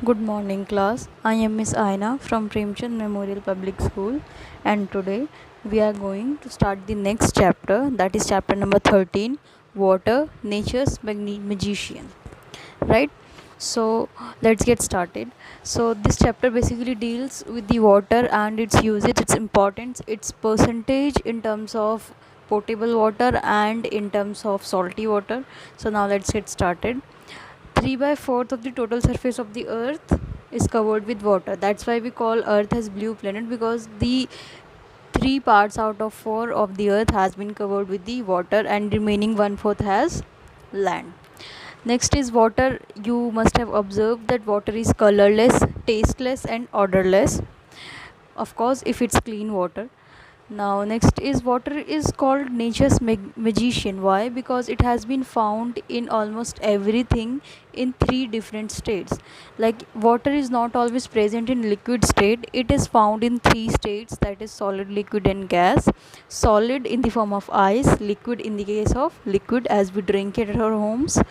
Good morning, class. I am Miss Aina from Premchand Memorial Public School, and today we are going to start the next chapter, that is chapter number 13, Water, Nature's Magician. Right? So, let's get started. So, this chapter basically deals with the water and its usage, its importance, its percentage in terms of potable water and in terms of salty water. So, now let's get started. 3 by 4th of the total surface of the earth is covered with water. That's why we call earth as blue planet, because the 3 parts out of 4 of the earth has been covered with the water and remaining 1/4 has land. Next is water. You must have observed that water is colorless, tasteless and odorless, of course if it's clean water. Now next is water is called nature's magician. Why? Because it has been found in almost everything in 3 different states. Like water is not always present in liquid state, it is found in 3 states, that is solid, liquid and gas. Solid in the form of ice, liquid in the case of liquid as we drink it at our homes,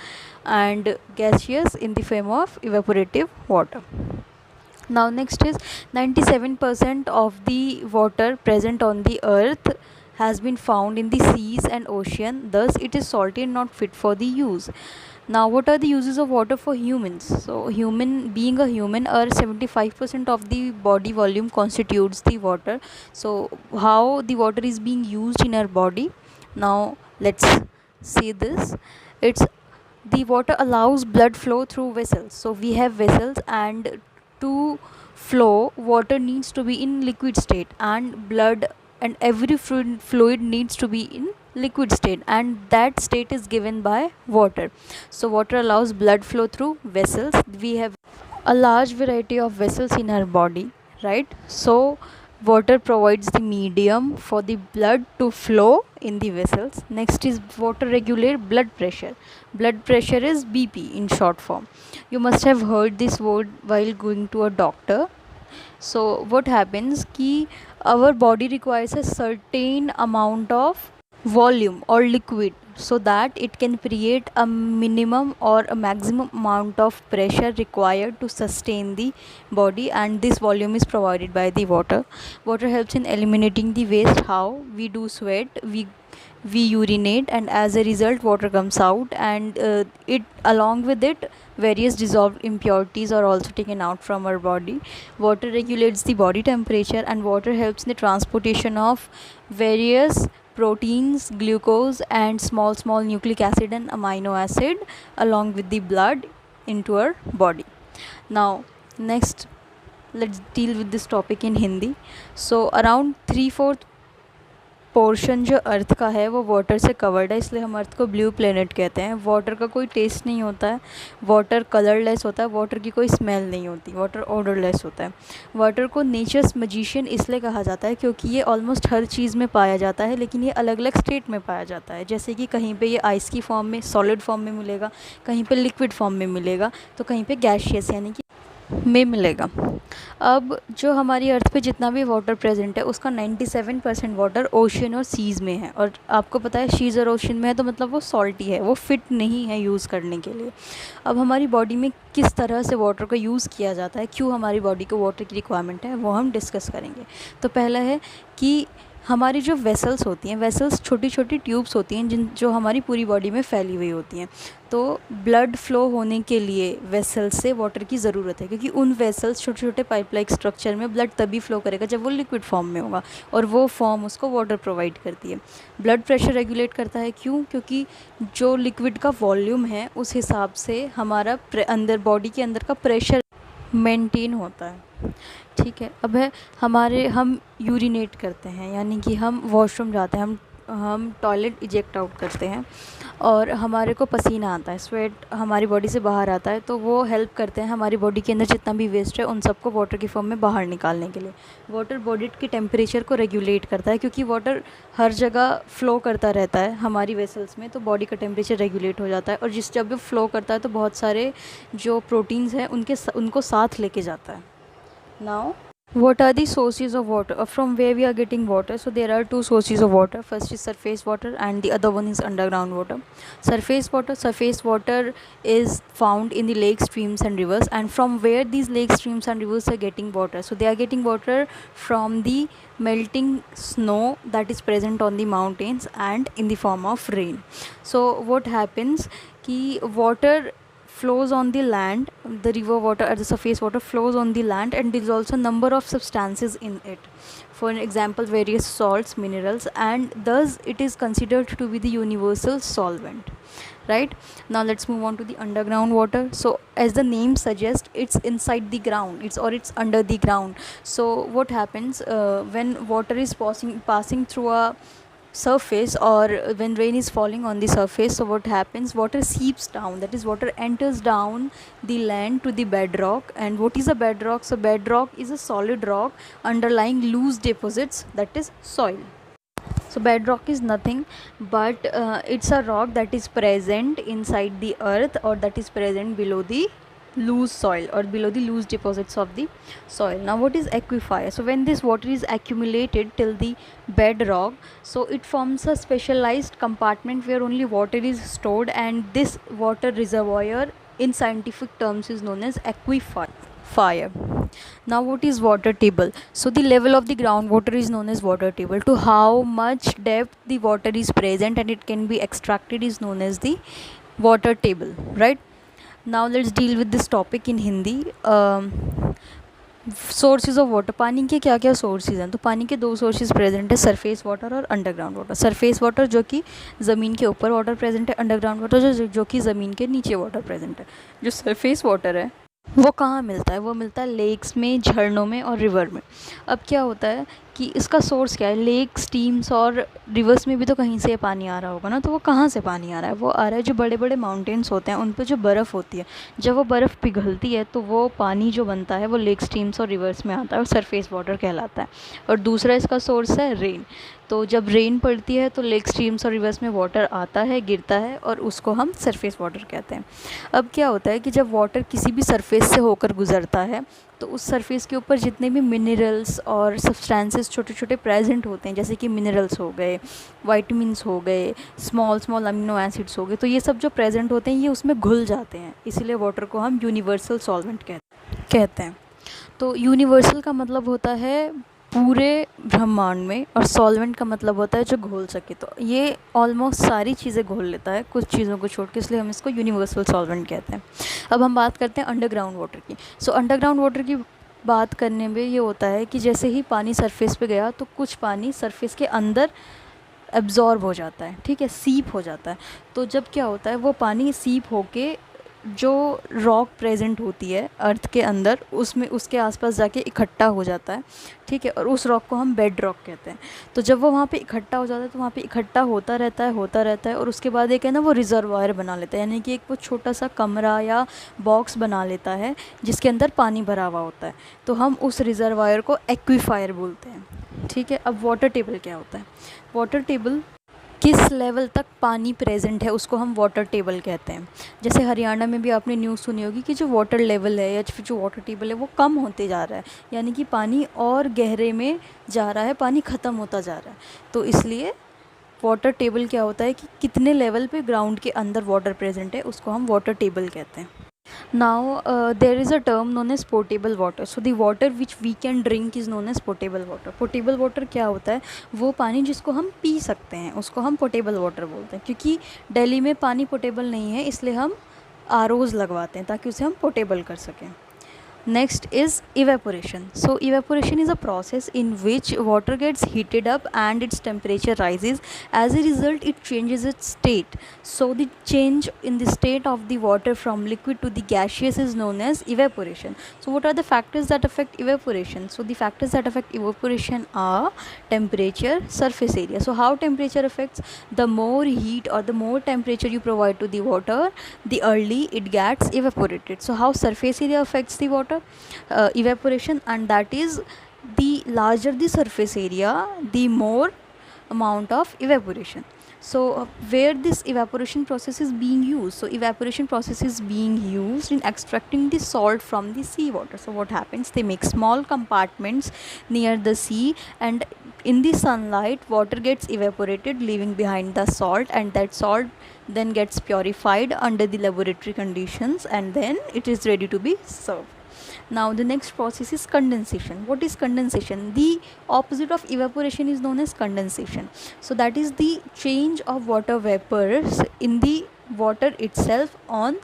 and gaseous in the form of evaporative water. Now next is 97% of the water present on the earth has been found in the seas and ocean, thus it is salty and not fit for the use. Now what are the uses of water for humans? So human, being a human, 75% of the body volume constitutes the water. So how the water is being used in our body? Now let's see this. It's the water allows blood flow through vessels. So we have vessels, and to flow water needs to be in liquid state, and blood and every fluid needs to be in liquid state, and that state is given by water. So water allows blood flow through vessels. We have a large variety of vessels in our body, right? So water provides the medium for the blood to flow in the vessels. Next is water regulate blood pressure. Blood pressure is BP in short form. You must have heard this word while going to a doctor. So what happens ki our body requires a certain amount of volume or liquid so that it can create a minimum or a maximum amount of pressure required to sustain the body, and this volume is provided by the water. Water helps in eliminating the waste. How? We do sweat, we urinate, and as a result water comes out, and it along with it various dissolved impurities are also taken out from our body. Water regulates the body temperature, and water helps in the transportation of various proteins, glucose and small nucleic acid and amino acid along with the blood into our body. Now next, let's deal with this topic in Hindi. So around 3/4 portion जो अर्थ का है वो water से covered है, इसलिए हम अर्थ को blue planet कहते हैं. वाटर का कोई टेस्ट नहीं होता है, वाटर कलरलेस होता है, वाटर की कोई स्मेल नहीं होती, वाटर ऑडरलेस होता है. वाटर को नेचर्स मैजिशियन इसलिए कहा जाता है क्योंकि ये ऑलमोस्ट हर चीज़ में पाया जाता है, लेकिन ये अलग अलग स्टेट में पाया जाता है. जैसे कि कहीं पे ये आइस की फॉर्म में, सॉलिड फॉर्म में मिलेगा, कहीं पे लिक्विड फॉर्म में मिलेगा, तो कहीं पे गैशियस यानी कि में मिलेगा. अब जो हमारी अर्थ पे जितना भी वाटर प्रेजेंट है उसका 97% वाटर ओशन और सीज़ में है, और आपको पता है सीज़ और ओशन में है तो मतलब वो सॉल्टी है, वो फिट नहीं है यूज़ करने के लिए. अब हमारी बॉडी में किस तरह से वाटर का यूज़ किया जाता है, क्यों हमारी बॉडी को वाटर की रिक्वायरमेंट है, वो हम डिस्कस करेंगे. तो पहला है कि हमारी जो वेसल्स होती हैं, वेसल्स छोटी छोटी ट्यूब्स होती हैं जो हमारी पूरी बॉडी में फैली हुई होती हैं. तो ब्लड फ्लो होने के लिए वेसल्स से वाटर की ज़रूरत है, क्योंकि उन वेसल्स छोटे छोटे पाइप लाइक स्ट्रक्चर में ब्लड तभी फ्लो करेगा जब वो लिक्विड फॉर्म में होगा, और वो फॉर्म उसको वाटर प्रोवाइड करती है. ब्लड प्रेशर रेगुलेट करता है. क्यों? क्योंकि जो लिक्विड का वॉल्यूम है उस हिसाब से हमारा अंदर बॉडी के अंदर का प्रेशर मेंटेन होता है. ठीक है. अब है हमारे, हम यूरिनेट करते हैं यानी कि हम वॉशरूम जाते हैं, हम टॉयलेट इजेक्ट आउट करते हैं, और हमारे को पसीना आता है, स्वेट हमारी बॉडी से बाहर आता है, तो वो हेल्प करते हैं हमारी बॉडी के अंदर जितना भी वेस्ट है उन सबको वाटर की फॉर्म में बाहर निकालने के लिए. वाटर बॉडी के टेम्परेचर को रेगुलेट करता है, क्योंकि वाटर हर जगह फ़्लो करता रहता है हमारी वेसल्स में, तो बॉडी का टेम्परेचर रेगुलेट हो जाता है, और जब भी फ़्लो करता है तो बहुत सारे जो प्रोटीन्स हैं उनको साथ लेके जाता है. Now What are the sources of water, from where we are getting water? So there are two sources of water. First is surface water and the other one is underground water. Surface water is found in the lakes, streams and rivers. And from where these lakes, streams and rivers are getting water? So they are getting water from the melting snow that is present on the mountains and in the form of rain. So what happens ki water flows on the land, the river water or the surface water flows on the land, and there is also number of substances in it. For example, various salts, minerals, and thus it is considered to be the universal solvent. Right, now let's move on to the underground water. So as the name suggests, it's inside the ground, it's under the ground. So what happens when water is passing through a surface, or when rain is falling on the surface? So what happens, water seeps down, that is water enters down the land to the bedrock. And what is a bedrock? So bedrock is a solid rock underlying loose deposits, that is soil. So bedrock is nothing but it's a rock that is present inside the earth, or that is present below the loose soil or below the loose deposits of the soil. Now what is aquifer? So when this water is accumulated till the bedrock, so it forms a specialized compartment where only water is stored, and this water reservoir in scientific terms is known as aquifer. Fire. Now what is water table? So the level of the groundwater is known as water table. To how much depth the water is present and it can be extracted is known as the water table. Right, now let's deal with this topic in Hindi. Sources of water, पानी के क्या क्या sources हैं? तो पानी के दो sources present है, सरफेस वाटर और अंडरग्राउंड वाटर. सरफेस वाटर जो कि ज़मीन के ऊपर वाटर प्रेजेंट है, अंडरग्राउंड वाटर जो कि ज़मीन के नीचे वाटर प्रेजेंट है. जो सरफेस वाटर है वो कहाँ मिलता है? वो मिलता है लेक्स में, झरनों में और रिवर में. अब क्या होता है कि इसका सोर्स क्या है? लेक, स्ट्रीम्स और रिवर्स में भी तो कहीं से पानी आ रहा होगा ना. तो वो कहाँ से पानी आ रहा है? वो आ रहा है जो बड़े बड़े माउंटेन्स होते हैं उन पर जो बर्फ़ होती है. जब वो बर्फ़ पिघलती है तो वो पानी जो बनता है वो लेक, स्ट्रीम्स और रिवर्स में आता है और सरफेस वाटर कहलाता है. और दूसरा इसका सोर्स है रेन. तो जब रेन पड़ती है तो लेक, स्ट्रीम्स और रिवर्स में वाटर आता है, गिरता है, और उसको हम सरफेस वाटर कहते हैं. अब क्या होता है कि जब वाटर किसी भी सरफेस से होकर गुज़रता है तो उस सरफेस के ऊपर जितने भी मिनरल्स और सब्सटेंसेस छोटे छोटे प्रेजेंट होते हैं, जैसे कि मिनरल्स हो गए, वाइटमिन्स हो गए, स्मॉल अमीनो एसिड्स हो गए, तो ये सब जो प्रेजेंट होते हैं ये उसमें घुल जाते हैं. इसीलिए वाटर को हम यूनिवर्सल सॉल्वेंट कहते हैं. तो यूनिवर्सल का मतलब होता है पूरे ब्रह्मांड में, और सॉल्वेंट का मतलब होता है जो घोल सके. तो ये ऑलमोस्ट सारी चीज़ें घोल लेता है, कुछ चीज़ों को छोड़ के, इसलिए हम इसको यूनिवर्सल सॉल्वेंट कहते हैं. अब हम बात करते हैं अंडरग्राउंड वाटर की. सो अंडरग्राउंड वाटर की बात करने में ये होता है कि जैसे ही पानी सरफेस पे गया तो कुछ पानी सरफेस के अंदर एब्जॉर्ब हो जाता है, ठीक है, सीप हो जाता है. तो जब क्या होता है, वो पानी सीप होके जो रॉक प्रेजेंट होती है अर्थ के अंदर, उसमें उसके आसपास जाके इकट्ठा हो जाता है, ठीक है, और उस रॉक को हम बेड रॉक कहते हैं. तो जब वो वहाँ पे इकट्ठा हो जाता है तो वहाँ पे इकट्ठा होता रहता है, और उसके बाद एक है ना वो रिजर्वायर बना लेता है, यानी कि एक वो छोटा सा कमरा या बॉक्स बना लेता है जिसके अंदर पानी भरा हुआ होता है. तो हम उस रिजर्वायर को एक्वीफायर बोलते हैं. ठीक है, अब वाटर टेबल क्या होता है? वाटर टेबल किस लेवल तक पानी प्रेजेंट है उसको हम वाटर टेबल कहते हैं. जैसे हरियाणा में भी आपने न्यूज़ सुनी होगी कि जो वाटर लेवल है या फिर जो वाटर टेबल है वो कम होते जा रहा है, यानी कि पानी और गहरे में जा रहा है, पानी ख़त्म होता जा रहा है. तो इसलिए वाटर टेबल क्या होता है कि कितने लेवल पे ग्राउंड के अंदर वाटर प्रेजेंट है उसको हम वाटर टेबल कहते हैं. Now there is a term known as potable water. So the water which we can drink is known as potable water. Potable water क्या होता है? वो पानी जिसको हम पी सकते हैं उसको हम potable water बोलते हैं. क्योंकि दिल्ली में पानी potable नहीं है इसलिए हम ROs लगवाते हैं ताकि उसे हम potable कर सकें. Next is evaporation. So evaporation is a process in which water gets heated up and its temperature rises. As a result, it changes its state. So the change in the state of the water from liquid to the gaseous is known as evaporation. So what are the factors that affect evaporation? So the factors that affect evaporation are temperature, surface area. So how temperature affects? The more heat or the more temperature you provide to the water, the early it gets evaporated. So how surface area affects the water? Evaporation, and that is the larger the surface area the more amount of evaporation. So where this evaporation process is being used, so evaporation process is being used in extracting the salt from the seawater. So what happens, they make small compartments near the sea, and in the sunlight water gets evaporated, leaving behind the salt, and that salt then gets purified under the laboratory conditions, and then it is ready to be served. Now the next process is condensation. What is condensation? The opposite of evaporation is known as condensation. So that is the change of water vapors in the water itself on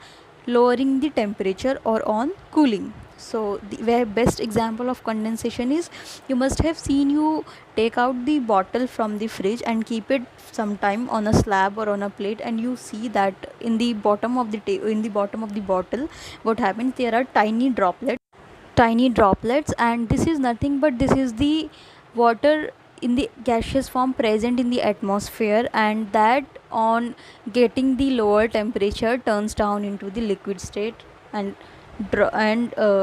lowering the temperature or on cooling. So the best example of condensation is, you must have seen, you take out the bottle from the fridge and keep it some time on a slab or on a plate, and you see that in the bottom of the bottle, what happens, there are tiny droplets, and this is nothing but this is the water in the gaseous form present in the atmosphere, and that on getting the lower temperature turns down into the liquid state and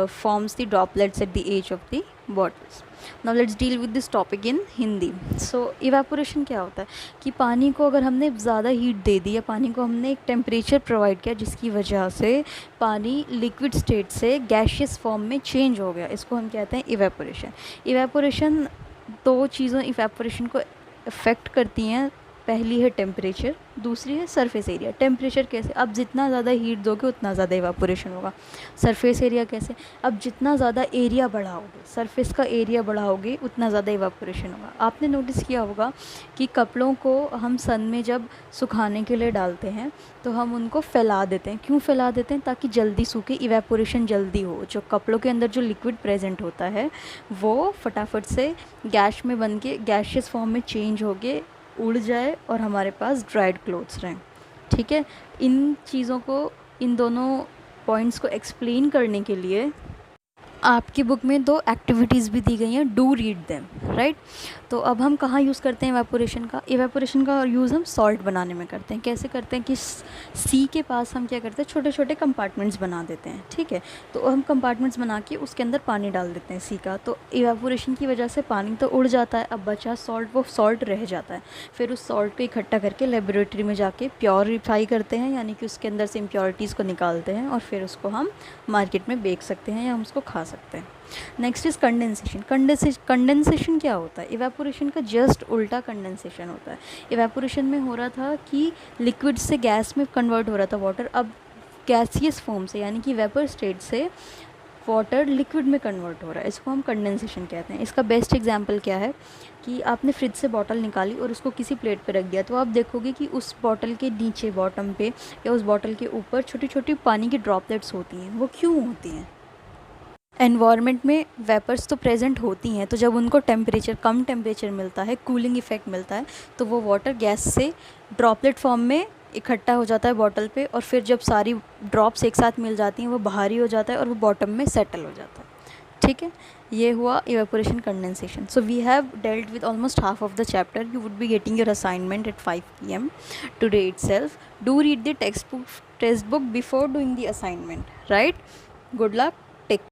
forms the droplets at the edge of the bottles. Now let's deal with this topic in Hindi. So evaporation क्या होता है कि पानी को अगर हमने ज़्यादा heat दे दी या पानी को हमने एक टेम्परेचर प्रोवाइड किया जिसकी वजह से पानी लिक्विड स्टेट से गैशियस फॉर्म में चेंज हो गया, इसको हम कहते हैं इवेपोरेशन. इवेपोरेशन दो चीज़ों इवेपोरेशन को अफेक्ट करती हैं. पहली है टेम्परेचर, दूसरी है सरफेस एरिया. टेम्परेचर कैसे, अब जितना ज़्यादा हीट दोगे उतना ज़्यादा इवापोरेशन होगा. सरफेस एरिया कैसे, अब जितना ज़्यादा एरिया बढ़ाओगे, सरफेस का एरिया बढ़ाओगे, उतना ज़्यादा इवापोरेशन होगा. आपने नोटिस किया होगा कि कपड़ों को हम सन में जब सुखाने के लिए डालते हैं तो हम उनको फैला देते हैं. क्यों फैला देते हैं? ताकि जल्दी सूखे, इवेपोरेशन जल्दी हो. जो कपड़ों के अंदर जो लिक्विड प्रेजेंट होता है वो फटाफट से गैस में बन के गैशियस फॉर्म में चेंज हो के उड़ जाए और हमारे पास ड्राइड क्लोथ्स रहें. ठीक है, इन चीज़ों को, इन दोनों पॉइंट्स को एक्सप्लेन करने के लिए आपकी बुक में दो एक्टिविटीज़ भी दी गई हैं, डू रीड देम, राइट. तो अब हम कहाँ यूज़ करते हैं इवेपोरेशन का यूज़ हम सॉल्ट बनाने में करते हैं. कैसे करते हैं कि सी के पास हम क्या करते हैं, छोटे छोटे कंपार्टमेंट्स बना देते हैं. ठीक है, तो हम कंपार्टमेंट्स बना के उसके अंदर पानी डाल देते हैं सी का. तो इवेपोरेशन की वजह से पानी तो उड़ जाता है, अब बचा सॉल्ट, वो सॉल्ट रह जाता है. फिर उस सॉल्ट को इकट्ठा करके लेबोरेटरी में जाके प्योरीफाई करते हैं, यानी कि उसके अंदर से इम्प्योरिटीज़ को निकालते हैं, और फिर उसको हम मार्केट में बेच सकते हैं या हम उसको खा सकते हैं. Next is condensation. कंडेंसेशन क्या होता है? इवेपोरेशन का जस्ट उल्टा कंडेंसेशन होता है. इवेपोरेशन में हो रहा था कि लिक्विड से गैस में कन्वर्ट हो रहा था वाटर, अब गैसियस फॉर्म से यानी कि वेपर स्टेट से वाटर लिक्विड में कन्वर्ट हो रहा है, इसको हम कंडेंसेशन कहते हैं. इसका बेस्ट एग्जांपल क्या है कि आपने फ्रिज से बॉटल निकाली और उसको किसी प्लेट पे रख दिया, तो आप देखोगे कि उस बॉटल के नीचे बॉटम पे या उस बॉटल के ऊपर छोटी छोटी पानी की ड्रॉपलेट्स होती हैं. वो क्यों होती हैं? एनवायरनमेंट में वेपर्स तो प्रेजेंट होती हैं, तो जब उनको कम टेम्परेचर मिलता है, कूलिंग इफेक्ट मिलता है, तो वो वाटर गैस से ड्रॉपलेट फॉर्म में इकट्ठा हो जाता है बॉटल पे, और फिर जब सारी ड्रॉप्स एक साथ मिल जाती हैं वो भारी हो जाता है और वो बॉटम में सेटल हो जाता है. ठीक है, ये हुआ evaporation condensation. So we have dealt with almost half of the chapter. You would be getting your assignment at 5 PM today itself. Do read the textbook before doing the assignment, right? Good luck.